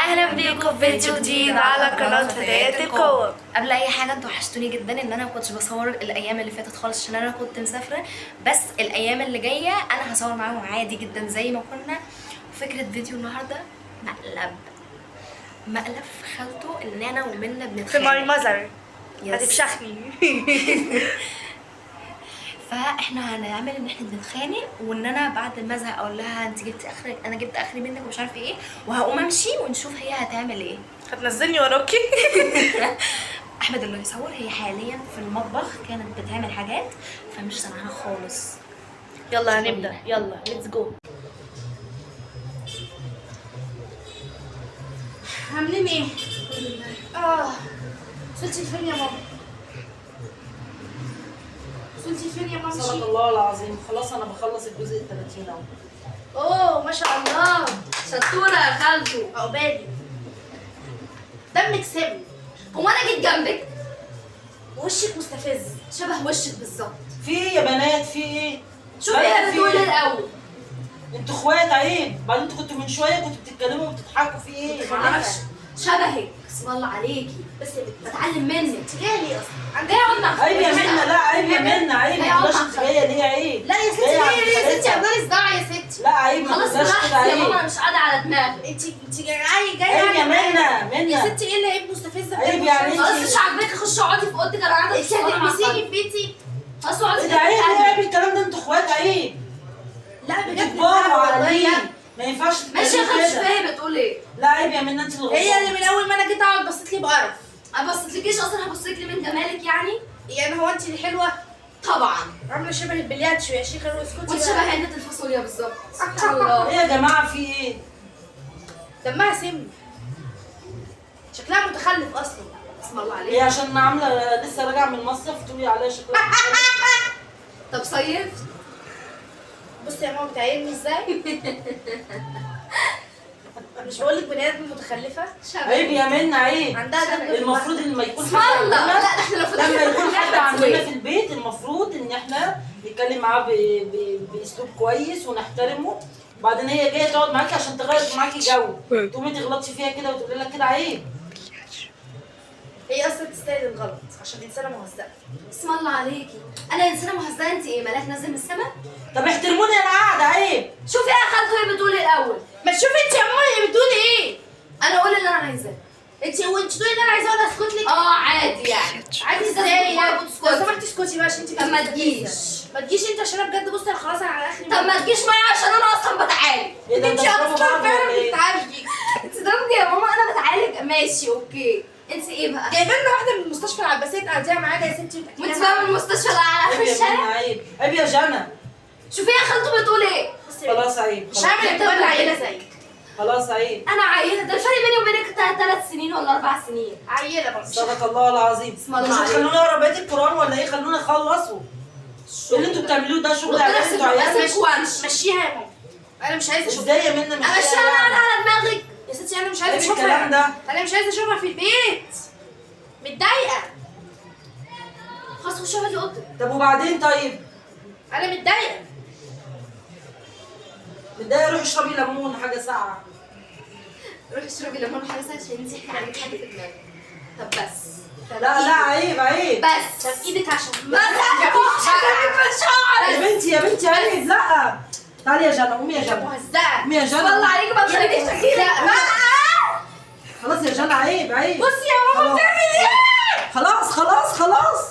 اهلا بيكم في فيديو جديد على قناه فتيات القوة. قبل اي حاجه انتوا وحشتوني جدا ان انا ما كنتش بصور الايام اللي فاتت خالص عشان انا كنت مسافره، بس الايام اللي جايه انا هصور معاهم عادي جدا زي ما كنا. وفكره فيديو النهارده مقلب في خالته ان انا ومنى في بنتخانق ماي ماذر Yes. هتفشخني. فاحنا هنعمل ان احنا بنتخانق وان انا بعد ما ازهق اقول لها انت جبتي اخرك انا جبت اخري منك ومش عارفه ايه، وهقوم امشي ونشوف هي هتعمل ايه. هتنزلني وراكي. احمد اللي يصور، هي حاليا في المطبخ كانت بتعمل حاجات فمش سامعاها خالص. يلا هنبدا، يلا ليتس جو. عاملين ايه؟ وصلتي فين يا ماما؟ وصلتي فين يا ماما؟ صدق الله العظيم. خلاص انا بخلص الجزء ال 30 اهو. اوه ما شاء الله، شطوره يا خالته. عقبالي دمك سم. هو انا جيت جنبك؟ وشك مستفز شبه وشك بالظبط. في ايه يا بنات؟ في ايه؟ شوفي هي بتقول إيه؟ الاول. انتوا اخوات عيب. بعدين انتوا كنتوا من شويه كنتوا بتتكلموا وبتضحكوا في ايه؟ معرفش شبهك، اسم الله عليكي، بس يا بنت بتعلم منك. انت جايه ليه اصلا؟ جايه اقعد مع عيب يا منى، لا عيب يا منى، عيب هي ما تقولش أقعد انت مع جايه ليه؟ عيب. لا يا ستي، جاية عند ليه يا ستي؟ خالتها. افضلي صداع يا ستي. لا عيب ما خلاص تقولش كده. براحتك يا ماما، عيب انا مش قاعده على دماغي. انت جايه عيب يا معايا. منى. يا ستي ايه اللي عيب مستفزه؟ عيب يعني خلاص انت. مش عاجباكي خشي اقعدي في اوضتك، انا قاعده انت هتحبسيني في بيتي؟ خلاص اقعدي ده عيب ليه؟ عيب الكلام ده، انتوا اخوات عيب. لا بجد بتكبروا على والله مين؟ يعني. ما ينفعش ماشي يا تتكلموا خالتي، كده. فاهمه بتقول ايه؟ لا عيب يا منى، انت اللي هي اللي غلطانة. من اول ما انا جيت اقعد بصيت لي بقرف. ما بصيتلكيش اصلا، هبصلك لي من جمالك يعني؟ يعني هو انت اللي حلوه؟ طبعا. عامله شبه البلياتشو يا شيخه، اسكتي وانت بقى. شبه علبه الفاصوليا بالظبط. سبحان الله. ايه يا جماعه في ايه؟ دمها سم، شكلها متخلف اصلا. اسم الله هي عليك. عشان عامله لسه راجعه من المصيف تقولي عليها شكلها طب صيفت؟ بصي يا ماما بتعيرني ازاي؟ مش بقول لك بني ادم متخلفه؟ عيب يا منى، عيب. عندها دم في المفروض ان ما يكون اسم حد الله. لا عندنا، ده احنا لو لما يكون حد عندنا في في البيت المفروض ان احنا نتكلم معاه باسلوب كويس ونحترمه. وبعدين هي جايه تقعد معاكي عشان تغير معاكي جو، تقومي تغلطي فيها كده وتقولي لها كده، عيب. هي اصلا تستاهل الغلط عشان انسانه مهزأه. اسم الله عليكي، انا انسانه مهزأه؟ انت ايه ملاك نازل من السما؟ طب احترموني انا قاعده، عيب. شوفي يا خالته هي بتقول ايه الاول. ما تشوفي انت يا ماما هي بتقولي ايه؟ انا اقول اللي انا عايزاه. انت تقولي ان انا عايزه اقول اسكت لك؟ عادي يعني. عادي ازاي يعني؟ لو سمحتي اسكتي بقى عشان انت طب ما تجيش. ما تجيش انت عشان انا بجد بصي انا خلاص انا على اخري. طب ما تجيش معايا عشان انا اصلا بتعالج. ايه ده؟ انت بتضربوا اصلا بعض ولا فعلا ايه؟ بتتعالجي. انت ضربتي يا ماما، انا بتعالج ماشي اوكي. انت ايه بقى؟ جايبه لنا واحده من مستشفى العباسيه تقعديها معانا يا ستي وانت بقى من المستشفى اللي على اخر عيب يا الشارع؟ منى، عيب. عيب يا جنى. شوفي يا خالته بتقول ايه. خلاص عيب. مش هعمل اعتبار العيله زيك. خلاص عيب. انا عيله، ده الفرق بيني وبينك 3 سنين ولا 4 سنين. عيله برضه. صدق الله العظيم. اسم الله مش عليك. هتخلوني اقرا بقيه القران ولا ايه؟ خلوني اخلصوا. اللي انتوا بتعملوه ده شغل ربنا عيال، انتوا عيال. يسيبك وامشي. مشيها يا ماما، انا مش عايزه اشوفها. ازاي يا منى؟ مش امشي انا قاعده على دماغك. يا ستي انا مش عيب عايزه اشوفها. الكلام ده. انا مش عايزه اشوفها في البيت، متضايقه. خلاص خشي اقعدي اوضتك. طب وبعدين؟ طيب انا متضايقه. متضايقه؟ روحي اشربي ليمون حاجه ساقعه. روحي اشربي ليمون حاجه ساعه عشان انت حاجه في دماغك. طب بس. لا عيب عيب. بس. طب ايدك عشان بس يا بنتي يا بنتي عيب. لا تعالي يا جنى، قومي يا جنى، مهزأة. قومي يا جنى. والله عليكي ما تخلينيش تجيلي. خلاص يا جنى، عيب عيب. بصي يا ماما خلاص. بتعمل ايه؟ خلاص خلاص خلاص.